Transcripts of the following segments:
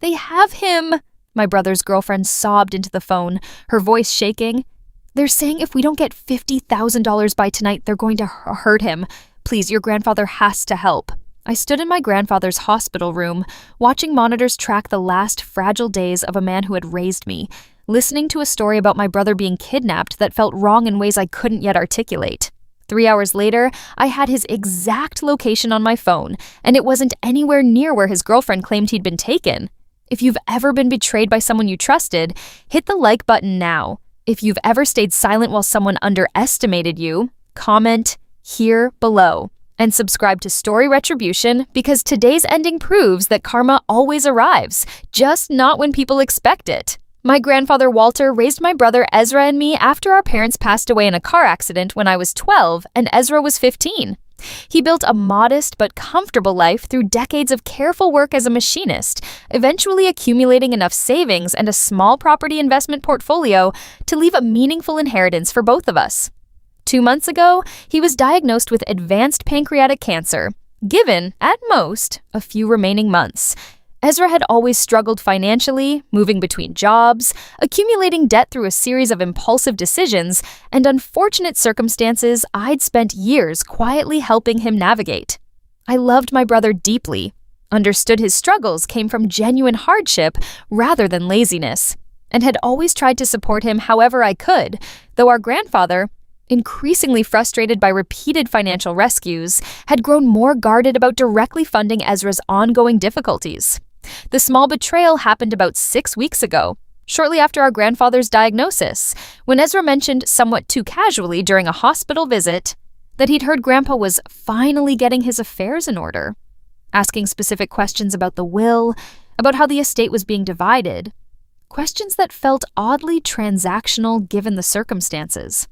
They have him! My brother's girlfriend sobbed into the phone, her voice shaking. They're saying if we don't get $50,000 by tonight, they're going to hurt him. Please, your grandfather has to help. I stood in my grandfather's hospital room, watching monitors track the last fragile days of a man who had raised me, listening to a story about my brother being kidnapped that felt wrong in ways I couldn't yet articulate. 3 hours later, I had his exact location on my phone, and it wasn't anywhere near where his girlfriend claimed he'd been taken. If you've ever been betrayed by someone you trusted, hit the like button now. If you've ever stayed silent while someone underestimated you, comment here below. And subscribe to Story Retribution, because today's ending proves that karma always arrives, just not when people expect it. My grandfather Walter raised my brother Ezra and me after our parents passed away in a car accident when I was 12 and Ezra was 15. He built a modest but comfortable life through decades of careful work as a machinist, eventually accumulating enough savings and a small property investment portfolio to leave a meaningful inheritance for both of us. 2 months ago, he was diagnosed with advanced pancreatic cancer, given, at most, a few remaining months. Ezra had always struggled financially, moving between jobs, accumulating debt through a series of impulsive decisions, and unfortunate circumstances I'd spent years quietly helping him navigate. I loved my brother deeply, understood his struggles came from genuine hardship rather than laziness, and had always tried to support him however I could, though our grandfather, increasingly frustrated by repeated financial rescues, had grown more guarded about directly funding Ezra's ongoing difficulties. The small betrayal happened about 6 weeks ago, shortly after our grandfather's diagnosis, when Ezra mentioned somewhat too casually during a hospital visit that he'd heard Grandpa was finally getting his affairs in order, asking specific questions about the will, about how the estate was being divided, questions that felt oddly transactional given the circumstances.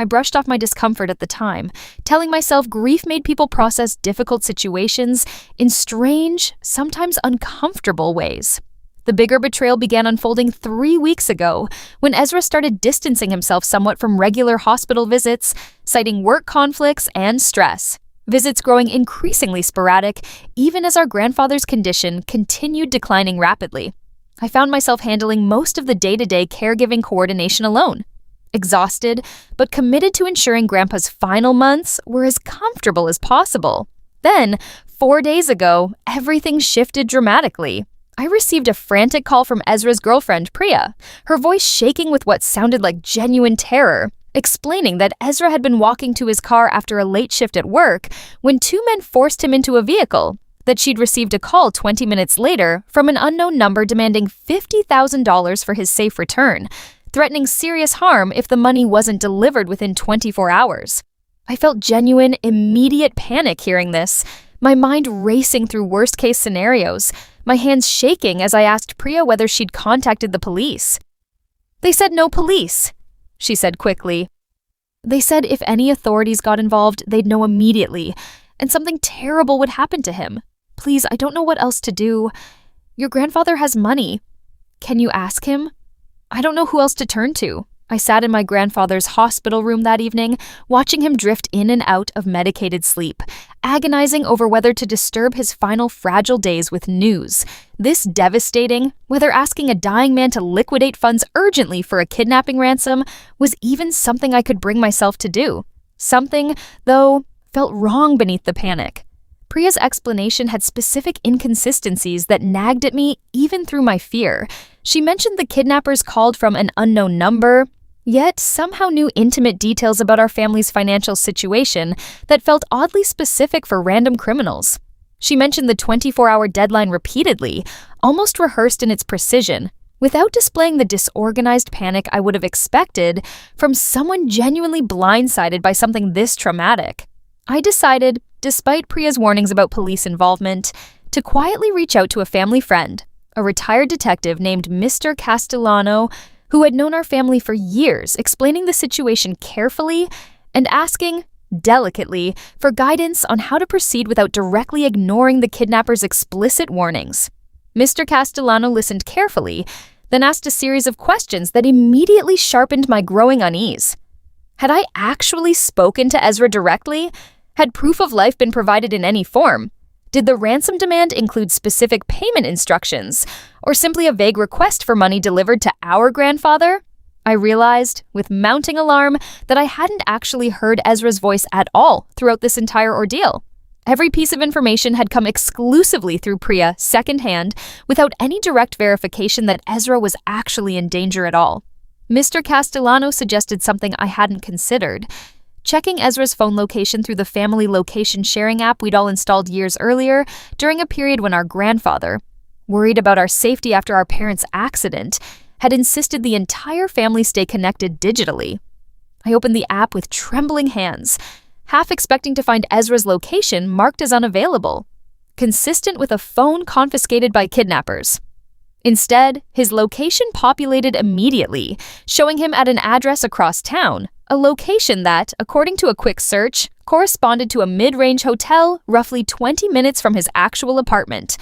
I brushed off my discomfort at the time, telling myself grief made people process difficult situations in strange, sometimes uncomfortable ways. The bigger betrayal began unfolding 3 weeks ago, when Ezra started distancing himself somewhat from regular hospital visits, citing work conflicts and stress. Visits growing increasingly sporadic, even as our grandfather's condition continued declining rapidly. I found myself handling most of the day-to-day caregiving coordination alone. Exhausted, but committed to ensuring Grandpa's final months were as comfortable as possible. Then, 4 days ago, everything shifted dramatically. I received a frantic call from Ezra's girlfriend, Priya, her voice shaking with what sounded like genuine terror, explaining that Ezra had been walking to his car after a late shift at work when 2 men forced him into a vehicle, that she'd received a call 20 minutes later from an unknown number demanding $50,000 for his safe return, threatening serious harm if the money wasn't delivered within 24 hours. I felt genuine, immediate panic hearing this, my mind racing through worst-case scenarios, my hands shaking as I asked Priya whether she'd contacted the police. "They said no police," she said quickly. "They said if any authorities got involved, they'd know immediately, and something terrible would happen to him. Please, I don't know what else to do. Your grandfather has money. Can you ask him? I don't know who else to turn to." I sat in my grandfather's hospital room that evening, watching him drift in and out of medicated sleep, agonizing over whether to disturb his final fragile days with news. This devastating, whether asking a dying man to liquidate funds urgently for a kidnapping ransom was even something I could bring myself to do. Something, though, felt wrong beneath the panic. Priya's explanation had specific inconsistencies that nagged at me even through my fear. She mentioned the kidnappers called from an unknown number, yet somehow knew intimate details about our family's financial situation that felt oddly specific for random criminals. She mentioned the 24-hour deadline repeatedly, almost rehearsed in its precision, without displaying the disorganized panic I would have expected from someone genuinely blindsided by something this traumatic. I decided, despite Priya's warnings about police involvement, to quietly reach out to a family friend, a retired detective named Mr. Castellano, who had known our family for years, explaining the situation carefully and asking, delicately, for guidance on how to proceed without directly ignoring the kidnappers' explicit warnings. Mr. Castellano listened carefully, then asked a series of questions that immediately sharpened my growing unease. Had I actually spoken to Ezra directly? Had proof of life been provided in any form? Did the ransom demand include specific payment instructions, or simply a vague request for money delivered to our grandfather? I realized, with mounting alarm, that I hadn't actually heard Ezra's voice at all throughout this entire ordeal. Every piece of information had come exclusively through Priya, secondhand, without any direct verification that Ezra was actually in danger at all. Mr. Castellano suggested something I hadn't considered. Checking Ezra's phone location through the family location sharing app we'd all installed years earlier, during a period when our grandfather, worried about our safety after our parents' accident, had insisted the entire family stay connected digitally. I opened the app with trembling hands, half expecting to find Ezra's location marked as unavailable, consistent with a phone confiscated by kidnappers. Instead, his location populated immediately, showing him at an address across town, a location that, according to a quick search, corresponded to a mid-range hotel roughly 20 minutes from his actual apartment.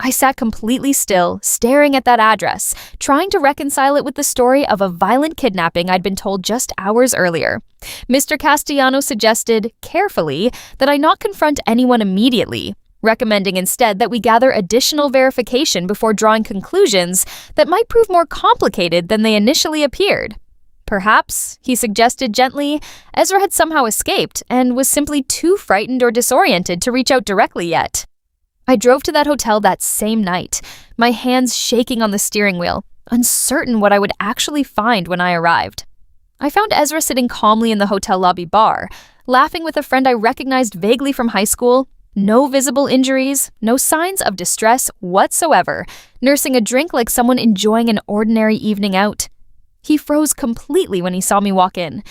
I sat completely still, staring at that address, trying to reconcile it with the story of a violent kidnapping I'd been told just hours earlier. Mr. Castellano suggested, carefully, that I not confront anyone immediately, recommending instead that we gather additional verification before drawing conclusions that might prove more complicated than they initially appeared. Perhaps, he suggested gently, Ezra had somehow escaped and was simply too frightened or disoriented to reach out directly yet. I drove to that hotel that same night, my hands shaking on the steering wheel, uncertain what I would actually find when I arrived. I found Ezra sitting calmly in the hotel lobby bar, laughing with a friend I recognized vaguely from high school, no visible injuries, no signs of distress whatsoever, nursing a drink like someone enjoying an ordinary evening out. He froze completely when he saw me walk in.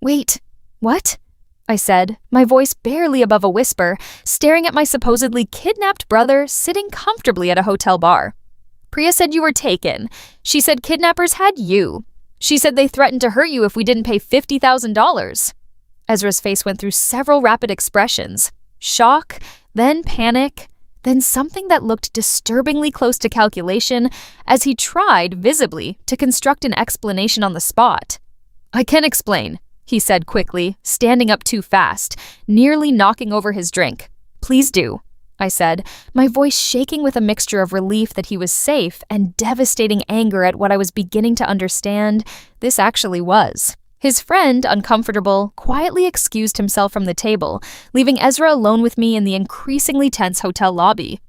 "Wait, what?" I said, my voice barely above a whisper, staring at my supposedly kidnapped brother sitting comfortably at a hotel bar. "Priya said you were taken. She said kidnappers had you. She said they threatened to hurt you if we didn't pay $50,000. Ezra's face went through several rapid expressions. Shock, then panic, then something that looked disturbingly close to calculation as he tried, visibly, to construct an explanation on the spot. "I can explain," he said quickly, standing up too fast, nearly knocking over his drink. "Please do," I said, my voice shaking with a mixture of relief that he was safe and devastating anger at what I was beginning to understand this actually was. His friend, uncomfortable, quietly excused himself from the table, leaving Ezra alone with me in the increasingly tense hotel lobby.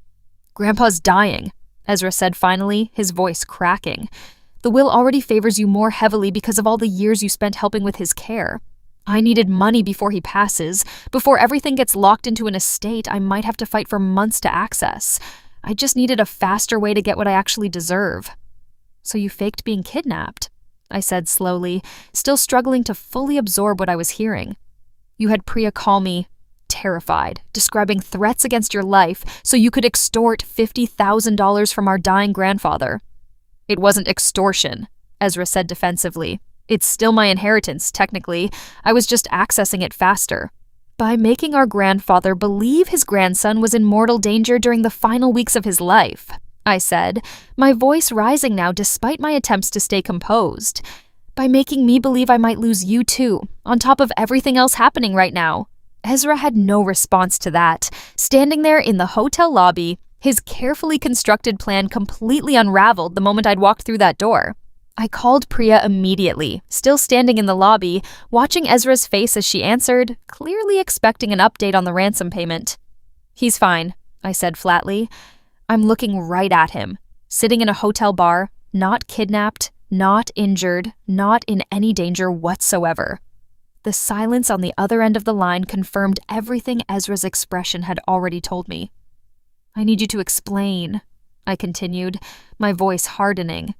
"Grandpa's dying," Ezra said finally, his voice cracking. "The will already favors you more heavily because of all the years you spent helping with his care. I needed money before he passes, before everything gets locked into an estate I might have to fight for months to access. I just needed a faster way to get what I actually deserve." "So you faked being kidnapped?" I said slowly, still struggling to fully absorb what I was hearing. "You had Priya call me, terrified, describing threats against your life so you could extort $50,000 from our dying grandfather." "It wasn't extortion," Ezra said defensively. "It's still my inheritance, technically. I was just accessing it faster. By making our grandfather believe his grandson was in mortal danger during the final weeks of his life," I said, my voice rising now despite my attempts to stay composed. "By making me believe I might lose you too, on top of everything else happening right now." Ezra had no response to that, standing there in the hotel lobby, his carefully constructed plan completely unraveled the moment I'd walked through that door. I called Priya immediately, still standing in the lobby, watching Ezra's face as she answered, clearly expecting an update on the ransom payment. "He's fine," I said flatly. "I'm looking right at him, sitting in a hotel bar, not kidnapped, not injured, not in any danger whatsoever." The silence on the other end of the line confirmed everything Ezra's expression had already told me. "I need you to explain," I continued, my voice hardening,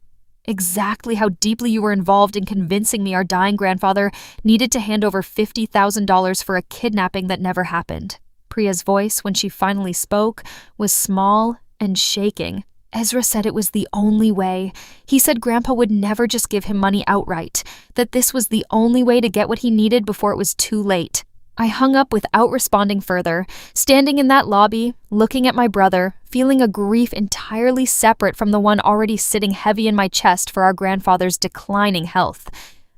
"exactly how deeply you were involved in convincing me our dying grandfather needed to hand over $50,000 for a kidnapping that never happened." Priya's voice, when she finally spoke, was small and shaking. Ezra said it was the only way. He said Grandpa would never just give him money outright, that this was the only way to get what he needed before it was too late. I hung up without responding further, standing in that lobby, looking at my brother, feeling a grief entirely separate from the one already sitting heavy in my chest for our grandfather's declining health.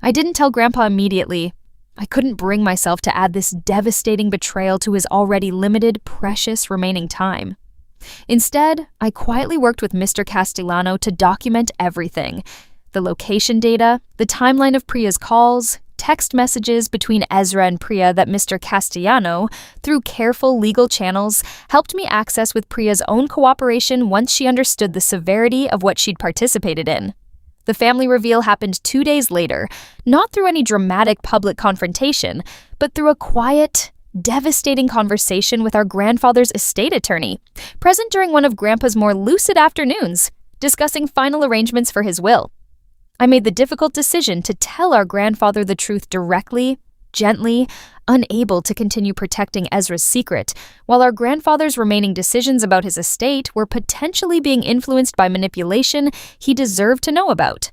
I didn't tell Grandpa immediately. I couldn't bring myself to add this devastating betrayal to his already limited, precious remaining time. Instead, I quietly worked with Mr. Castellano to document everything: the location data, the timeline of Priya's calls, text messages between Ezra and Priya that Mr. Castellano, through careful legal channels, helped me access with Priya's own cooperation once she understood the severity of what she'd participated in. The family reveal happened 2 days later, not through any dramatic public confrontation, but through a quiet, devastating conversation with our grandfather's estate attorney, present during one of Grandpa's more lucid afternoons, discussing final arrangements for his will. I made the difficult decision to tell our grandfather the truth directly, gently, unable to continue protecting Ezra's secret, while our grandfather's remaining decisions about his estate were potentially being influenced by manipulation he deserved to know about.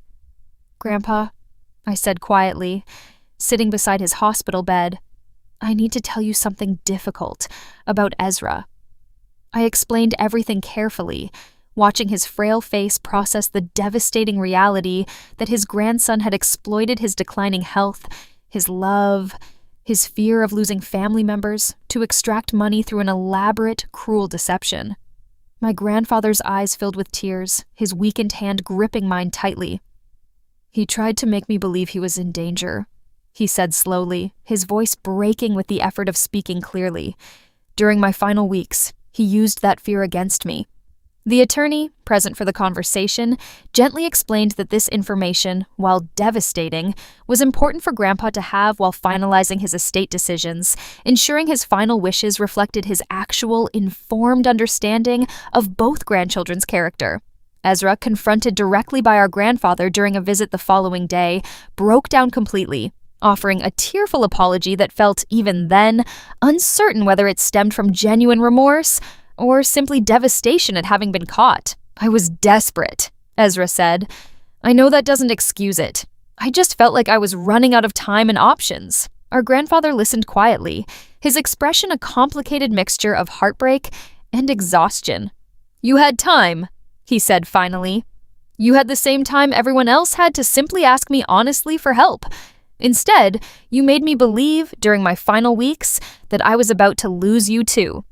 "Grandpa," I said quietly, sitting beside his hospital bed, "I need to tell you something difficult about Ezra." I explained everything carefully, watching his frail face process the devastating reality that his grandson had exploited his declining health, his love, his fear of losing family members, to extract money through an elaborate, cruel deception. My grandfather's eyes filled with tears, his weakened hand gripping mine tightly. "He tried to make me believe he was in danger," he said slowly, his voice breaking with the effort of speaking clearly. "During my final weeks, he used that fear against me." The attorney, present for the conversation, gently explained that this information, while devastating, was important for Grandpa to have while finalizing his estate decisions, ensuring his final wishes reflected his actual, informed understanding of both grandchildren's character. Ezra, confronted directly by our grandfather during a visit the following day, broke down completely, offering a tearful apology that felt, even then, uncertain whether it stemmed from genuine remorse or simply devastation at having been caught. "I was desperate," Ezra said. "I know that doesn't excuse it. I just felt like I was running out of time and options." Our grandfather listened quietly, his expression a complicated mixture of heartbreak and exhaustion. "You had time," he said finally. "You had the same time everyone else had to simply ask me honestly for help. Instead, you made me believe, during my final weeks, that I was about to lose you too."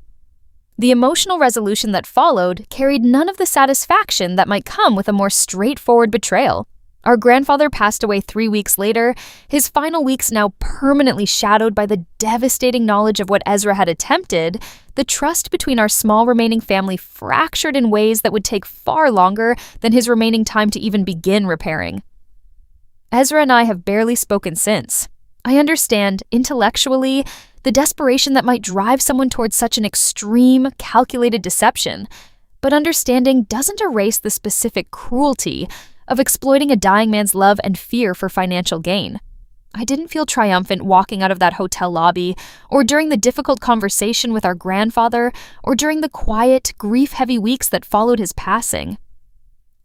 The emotional resolution that followed carried none of the satisfaction that might come with a more straightforward betrayal. Our grandfather passed away 3 weeks later, his final weeks now permanently shadowed by the devastating knowledge of what Ezra had attempted. The trust between our small remaining family fractured in ways that would take far longer than his remaining time to even begin repairing. Ezra and I have barely spoken since. I understand, intellectually, the desperation that might drive someone towards such an extreme, calculated deception, but understanding doesn't erase the specific cruelty of exploiting a dying man's love and fear for financial gain. I didn't feel triumphant walking out of that hotel lobby, or during the difficult conversation with our grandfather, or during the quiet, grief-heavy weeks that followed his passing.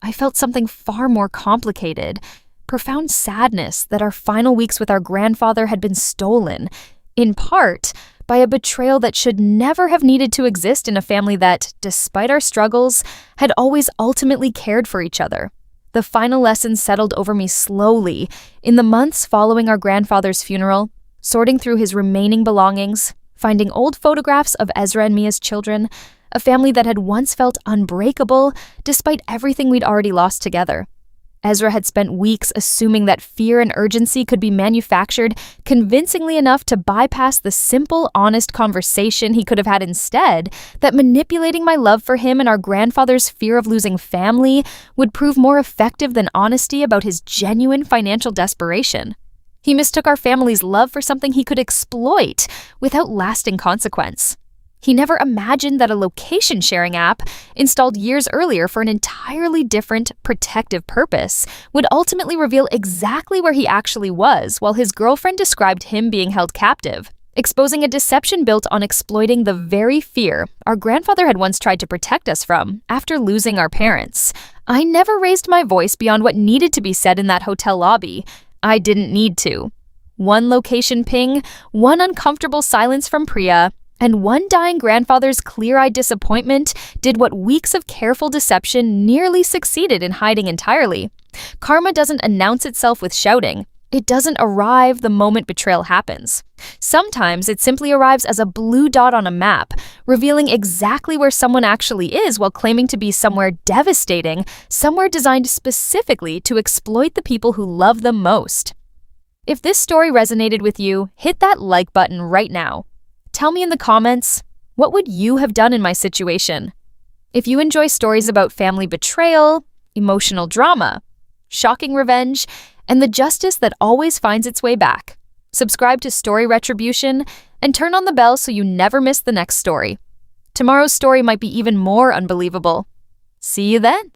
I felt something far more complicated, profound sadness that our final weeks with our grandfather had been stolen, in part by a betrayal that should never have needed to exist in a family that, despite our struggles, had always ultimately cared for each other. The final lesson settled over me slowly in the months following our grandfather's funeral, sorting through his remaining belongings, finding old photographs of Ezra and me as children, a family that had once felt unbreakable despite everything we'd already lost together. Ezra had spent weeks assuming that fear and urgency could be manufactured convincingly enough to bypass the simple, honest conversation he could have had instead, that manipulating my love for him and our grandfather's fear of losing family would prove more effective than honesty about his genuine financial desperation. He mistook our family's love for something he could exploit without lasting consequence. He never imagined that a location-sharing app, installed years earlier for an entirely different, protective purpose, would ultimately reveal exactly where he actually was while his girlfriend described him being held captive, exposing a deception built on exploiting the very fear our grandfather had once tried to protect us from after losing our parents. I never raised my voice beyond what needed to be said in that hotel lobby. I didn't need to. One location ping, one uncomfortable silence from Priya, and one dying grandfather's clear-eyed disappointment did what weeks of careful deception nearly succeeded in hiding entirely. Karma doesn't announce itself with shouting. It doesn't arrive the moment betrayal happens. Sometimes it simply arrives as a blue dot on a map, revealing exactly where someone actually is while claiming to be somewhere devastating, somewhere designed specifically to exploit the people who love them most. If this story resonated with you, hit that like button right now. Tell me in the comments, what would you have done in my situation? If you enjoy stories about family betrayal, emotional drama, shocking revenge, and the justice that always finds its way back, subscribe to Story Retribution and turn on the bell so you never miss the next story. Tomorrow's story might be even more unbelievable. See you then.